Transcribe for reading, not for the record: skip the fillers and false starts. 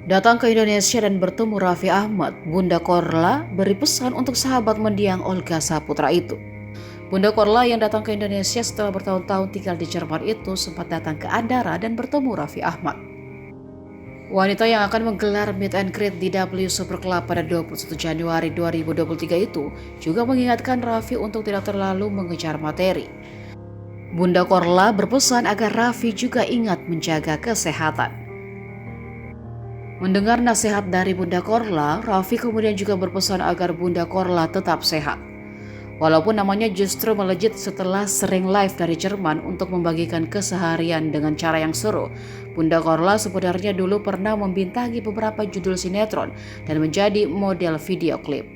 Datang ke Indonesia dan bertemu Raffi Ahmad, Bunda Korla beri pesan untuk sahabat mendiang Olga Saputra itu. Bunda Korla yang datang ke Indonesia setelah bertahun-tahun tinggal di Jerman itu sempat datang ke Andara dan bertemu Raffi Ahmad. Wanita yang akan menggelar meet and greet di W Super Club pada 21 Januari 2023 itu juga mengingatkan Raffi untuk tidak terlalu mengejar materi. Bunda Korla berpesan agar Raffi juga ingat menjaga kesehatan. Mendengar nasihat dari Bunda Korla, Raffi kemudian juga berpesan agar Bunda Korla tetap sehat. Walaupun namanya justru melejit setelah sering live dari Jerman untuk membagikan keseharian dengan cara yang seru, Bunda Korla sebenarnya dulu pernah membintangi beberapa judul sinetron dan menjadi model video klip.